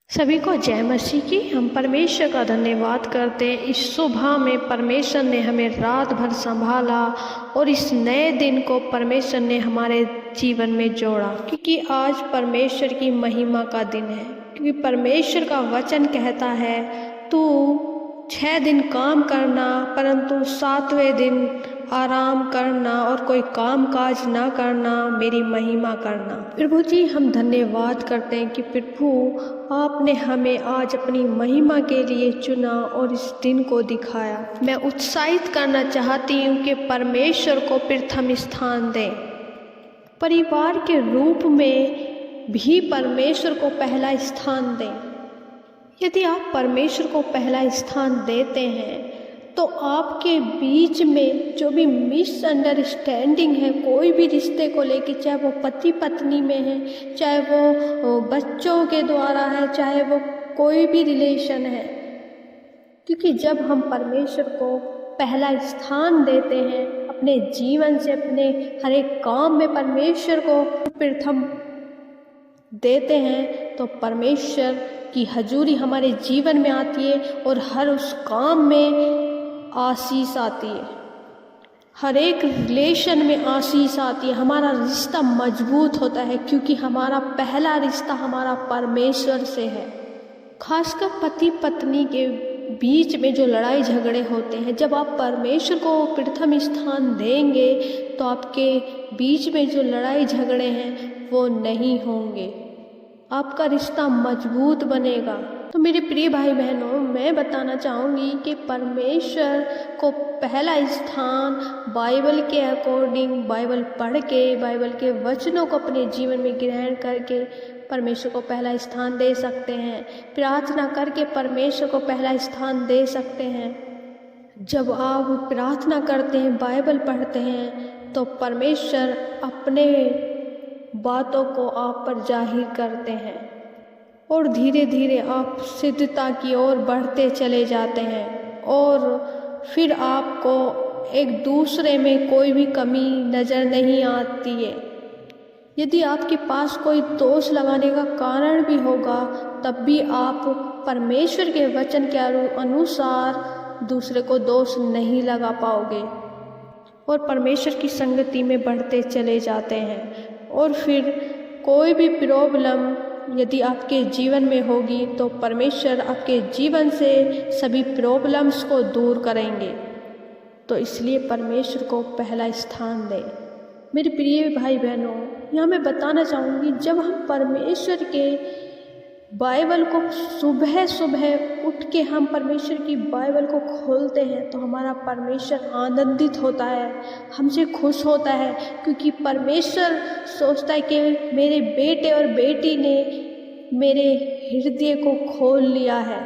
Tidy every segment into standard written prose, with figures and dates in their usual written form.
सभी को जय मसीह की। हम परमेश्वर का धन्यवाद करते हैं। इस सुबह में परमेश्वर ने हमें रात भर संभाला और इस नए दिन को परमेश्वर ने हमारे जीवन में जोड़ा, क्योंकि आज परमेश्वर की महिमा का दिन है। क्योंकि परमेश्वर का वचन कहता है, तू 6 दिन काम करना परंतु 7वें दिन आराम करना और कोई काम काज ना करना, मेरी महिमा करना। प्रभु जी, हम धन्यवाद करते हैं कि प्रभु आपने हमें आज अपनी महिमा के लिए चुना और इस दिन को दिखाया। मैं उत्साहित करना चाहती हूँ कि परमेश्वर को प्रथम स्थान दें। परिवार के रूप में भी परमेश्वर को पहला स्थान दें। यदि आप परमेश्वर को पहला स्थान देते हैं तो आपके बीच में जो भी मिसअंडरस्टैंडिंग है, कोई भी रिश्ते को लेके, चाहे वो पति पत्नी में है, चाहे वो बच्चों के द्वारा है, चाहे वो कोई भी रिलेशन है, क्योंकि जब हम परमेश्वर को पहला स्थान देते हैं अपने जीवन से, अपने हर एक काम में परमेश्वर को प्रथम देते हैं, तो परमेश्वर की हजूरी हमारे जीवन में आती है और हर उस काम में आशीष आती है। हर एक रिलेशन में आशीष आती है। हमारा रिश्ता मजबूत होता है क्योंकि हमारा पहला रिश्ता हमारा परमेश्वर से है। खासकर पति पत्नी के बीच में जो लड़ाई झगड़े होते हैं, जब आप परमेश्वर को प्रथम स्थान देंगे तो आपके बीच में जो लड़ाई झगड़े हैं वो नहीं होंगे। आपका रिश्ता मजबूत बनेगा। तो मेरे प्रिय भाई बहनों, मैं बताना चाहूँगी कि परमेश्वर को पहला स्थान बाइबल के अकॉर्डिंग, बाइबल पढ़ के, बाइबल के वचनों को अपने जीवन में ग्रहण करके परमेश्वर को पहला स्थान दे सकते हैं। प्रार्थना करके परमेश्वर को पहला स्थान दे सकते हैं। जब आप प्रार्थना करते हैं, बाइबल पढ़ते हैं, तो परमेश्वर अपने बातों को आप पर जाहिर करते हैं और धीरे धीरे आप सिद्धता की ओर बढ़ते चले जाते हैं और फिर आपको एक दूसरे में कोई भी कमी नज़र नहीं आती है। यदि आपके पास कोई दोष लगाने का कारण भी होगा, तब भी आप परमेश्वर के वचन के अनुसार दूसरे को दोष नहीं लगा पाओगे और परमेश्वर की संगति में बढ़ते चले जाते हैं। और फिर कोई भी प्रॉब्लम यदि आपके जीवन में होगी तो परमेश्वर आपके जीवन से सभी प्रॉब्लम्स को दूर करेंगे। तो इसलिए परमेश्वर को पहला स्थान दें। मेरे प्रिय भाई बहनों, यहाँ मैं बताना चाहूँगी, जब हम परमेश्वर के बाइबल को सुबह सुबह उठ के हम परमेश्वर की बाइबल को खोलते हैं तो हमारा परमेश्वर आनंदित होता है, हमसे खुश होता है, क्योंकि परमेश्वर सोचता है कि मेरे बेटे और बेटी ने मेरे हृदय को खोल लिया है।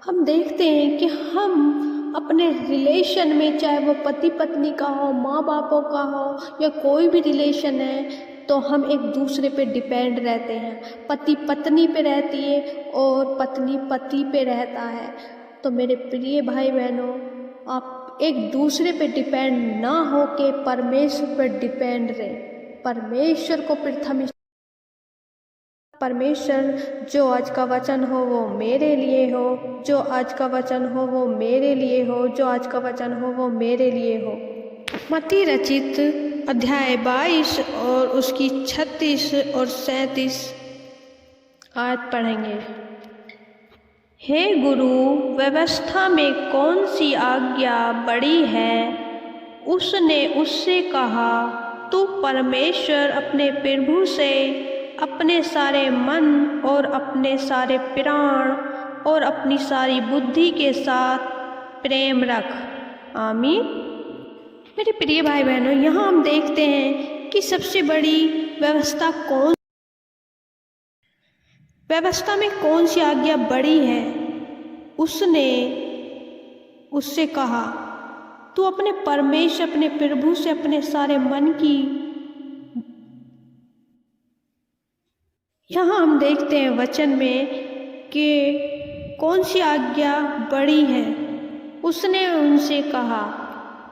हम देखते हैं कि हम अपने रिलेशन में, चाहे वो पति पत्नी का हो, माँ बापों का हो, या कोई भी रिलेशन है, तो हम एक दूसरे पे डिपेंड रहते हैं। पति पत्नी पे रहती है और पत्नी पति पे रहता है। तो मेरे प्रिय भाई बहनों, आप एक दूसरे पे डिपेंड ना हो के परमेश्वर पर डिपेंड रहे। परमेश्वर को प्रथम, परमेश्वर जो आज का वचन हो वो मेरे लिए हो, जो आज का वचन हो वो मेरे लिए हो, जो आज का वचन हो वो मेरे लिए हो। मत्ती रचित अध्याय 22 और उसकी 36 और 37 आयत पढ़ेंगे। हे गुरु, व्यवस्था में कौन सी आज्ञा बड़ी है? उसने उससे कहा, तू परमेश्वर अपने प्रभु से अपने सारे मन और अपने सारे प्राण और अपनी सारी बुद्धि के साथ प्रेम रख। आमीन। मेरे प्रिय भाई बहनों, यहाँ हम देखते हैं कि सबसे बड़ी व्यवस्था में कौन सी आज्ञा बड़ी है? उसने उससे कहा, तू अपने परमेश्वर, अपने प्रभु से अपने सारे मन की। यहाँ हम देखते हैं वचन में कि कौन सी आज्ञा बड़ी है। उसने उनसे कहा,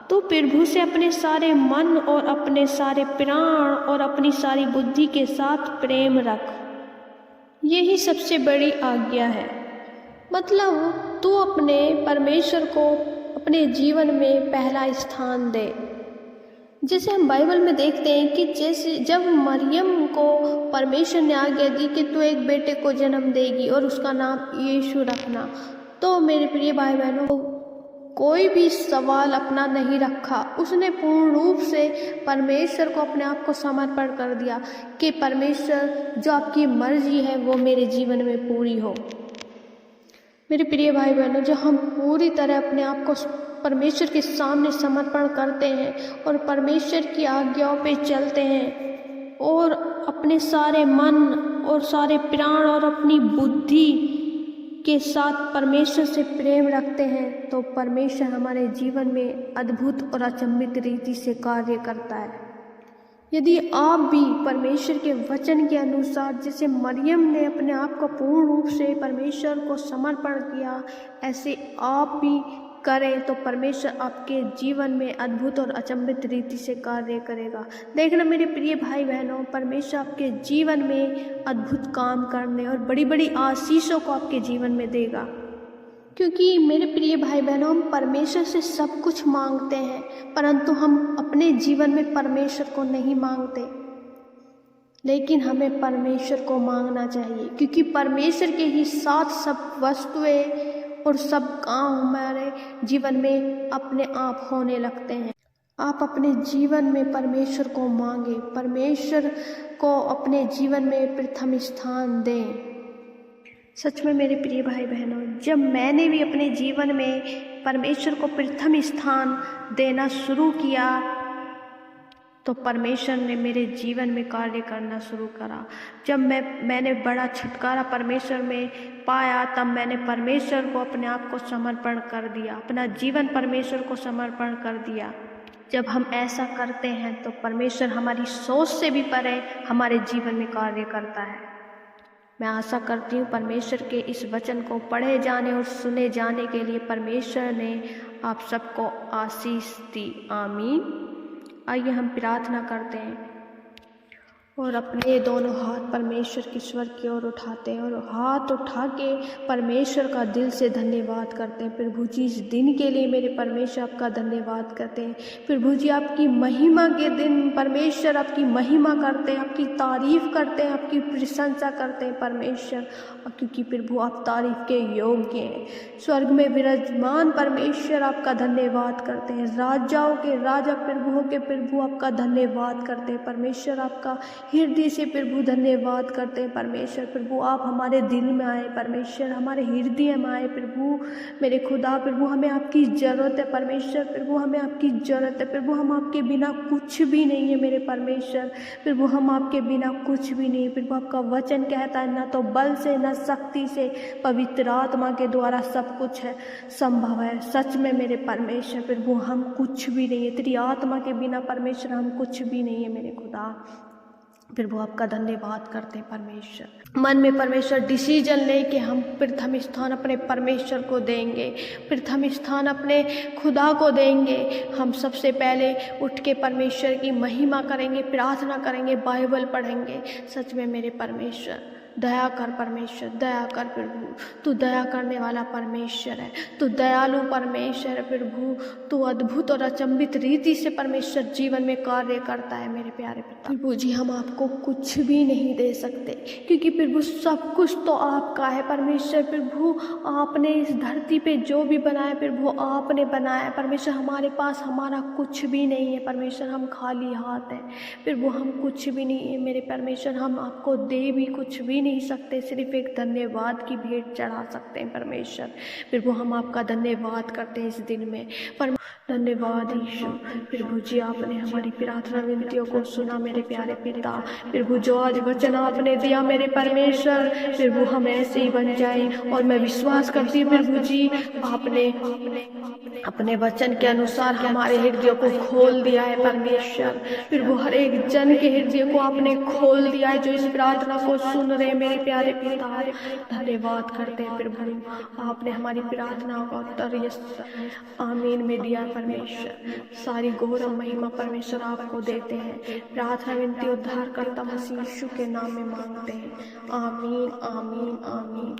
तू प्रभु से अपने सारे मन और अपने सारे प्राण और अपनी सारी बुद्धि के साथ प्रेम रख। यही सबसे बड़ी आज्ञा है। मतलब तू अपने परमेश्वर को अपने जीवन में पहला स्थान दे। जैसे हम बाइबल में देखते हैं कि जैसे जब मरियम को परमेश्वर ने आज्ञा दी कि तू एक बेटे को जन्म देगी और उसका नाम यीशु रखना, तो मेरे प्रिय भाई बहनों, कोई भी सवाल अपना नहीं रखा। उसने पूर्ण रूप से परमेश्वर को अपने आप को समर्पण कर दिया कि परमेश्वर जो आपकी मर्जी है वो मेरे जीवन में पूरी हो। मेरे प्रिय भाई बहनों, जब हम पूरी तरह अपने आप को परमेश्वर के सामने समर्पण करते हैं और परमेश्वर की आज्ञाओं पे चलते हैं और अपने सारे मन और सारे प्राण और अपनी बुद्धि के साथ परमेश्वर से प्रेम रखते हैं, तो परमेश्वर हमारे जीवन में अद्भुत और अचंभित रीति से कार्य करता है। यदि आप भी परमेश्वर के वचन के अनुसार जैसे मरियम ने अपने आप को पूर्ण रूप से परमेश्वर को समर्पण किया, ऐसे आप भी करें तो परमेश्वर आपके जीवन में अद्भुत और अचंभित रीति से कार्य करेगा। देखना मेरे प्रिय भाई बहनों, परमेश्वर आपके जीवन में अद्भुत काम करने और बड़ी बड़ी आशीषों को आपके जीवन में देगा। क्योंकि मेरे प्रिय भाई बहनों, हम परमेश्वर से सब कुछ मांगते हैं, परंतु हम अपने जीवन में परमेश्वर को नहीं मांगते। लेकिन हमें परमेश्वर को मांगना चाहिए, क्योंकि परमेश्वर के ही साथ सब वस्तुएं और सब काम हमारे जीवन में अपने आप होने लगते हैं। आप अपने जीवन में परमेश्वर को मांगे, परमेश्वर को अपने जीवन में प्रथम स्थान दें। सच में मेरे प्रिय भाई बहनों, जब मैंने भी अपने जीवन में परमेश्वर को प्रथम स्थान देना शुरू किया, तो परमेश्वर ने मेरे जीवन में कार्य करना शुरू करा। जब मैंने बड़ा छुटकारा परमेश्वर में पाया, तब मैंने परमेश्वर को अपने आप को समर्पण कर दिया, अपना जीवन परमेश्वर को समर्पण कर दिया। जब हम ऐसा करते हैं तो परमेश्वर हमारी सोच से भी परे हमारे जीवन में कार्य करता है। मैं आशा करती हूँ परमेश्वर के इस वचन को पढ़े जाने और सुने जाने के लिए परमेश्वर ने आप सबको आशीष दी। आमीन। आइए हम प्रार्थना करते हैं और अपने दोनों हाथ परमेश्वर की स्वर की ओर उठाते हैं और हाथ उठा के परमेश्वर का दिल से धन्यवाद करते हैं। प्रभु जी, इस दिन के लिए मेरे परमेश्वर आपका धन्यवाद करते हैं। प्रभु जी, आपकी महिमा के दिन परमेश्वर आपकी महिमा करते हैं, आपकी तारीफ करते हैं, आपकी प्रशंसा करते हैं परमेश्वर, क्योंकि प्रभु आप तारीफ के योग्य हैं। स्वर्ग में विराजमान परमेश्वर आपका धन्यवाद करते हैं। राजाओं के राजा, प्रभुओं के प्रभु आपका धन्यवाद करते हैं परमेश्वर। आपका हृदय से प्रभु धन्यवाद करते हैं परमेश्वर। प्रभु आप हमारे दिल में आए परमेश्वर, हमारे हृदय में आए प्रभु। मेरे खुदा प्रभु, हमें आपकी ज़रूरत है परमेश्वर। प्रभु हमें आपकी ज़रूरत है प्रभु, हम आपके बिना कुछ भी नहीं है मेरे परमेश्वर। प्रभु हम आपके बिना कुछ भी नहीं। प्रभु आपका वचन कहता है, ना तो बल से ना शक्ति से, पवित्र आत्मा के द्वारा सब कुछ है संभव है। सच में मेरे परमेश्वर प्रभु, हम कुछ भी नहीं है, तेरी आत्मा के बिना परमेश्वर हम कुछ भी नहीं है मेरे खुदा। प्रभु आपका धन्यवाद करते हैं परमेश्वर। मन में परमेश्वर डिसीजन ले कि हम प्रथम स्थान अपने परमेश्वर को देंगे, प्रथम स्थान अपने खुदा को देंगे। हम सबसे पहले उठ के परमेश्वर की महिमा करेंगे, प्रार्थना करेंगे, बाइबल पढ़ेंगे। सच में मेरे परमेश्वर दया कर परमेश्वर, दया कर प्रभु। तू दया करने वाला परमेश्वर है, तू दयालु परमेश्वर है प्रभु। तू अद्भुत और अचंभित रीति से परमेश्वर जीवन में कार्य करता है मेरे प्यारे पिता। प्रभु जी, हम आपको कुछ भी नहीं दे सकते, क्योंकि प्रभु सब कुछ तो आपका है परमेश्वर। प्रभु आपने इस धरती पे जो भी बनाया प्रभु आपने बनाया परमेश्वर। हमारे पास हमारा कुछ भी नहीं है परमेश्वर, हम खाली हाथ हैं प्रभु, हम कुछ भी नहीं है मेरे परमेश्वर। हम आपको दे भी कुछ भी नहीं सकते, सिर्फ एक धन्यवाद की भेंट चढ़ा सकते हैं परमेश्वर। प्रभु हम आपका धन्यवाद करते हैं इस दिन में धन्यवाद ईश्वर। प्रभु जी आपने हमारी प्रार्थना विनतियों को सुना मेरे प्यारे पिता। प्रभु जो आज वचन आपने दिया मेरे परमेश्वर, प्रभु हम ऐसे ही बन जाए। और मैं विश्वास करती हूँ प्रभु जी आपने अपने वचन के अनुसार हमारे हृदय को खोल दिया है परमेश्वर। प्रभु हर एक जन के हृदय को आपने खोल दिया है जो इस प्रार्थना को सुन रहे मेरे प्यारे पिता, धन्यवाद करते हैं प्रभु, आपने हमारी प्रार्थना का उत्तर यस आमीन में दिया परमेश्वर। सारी गौरव महिमा परमेश्वर आपको देते हैं। प्रार्थना विनती उद्धार करता मसीह यीशु के नाम में मांगते हैं, आमीन आमीन आमीन।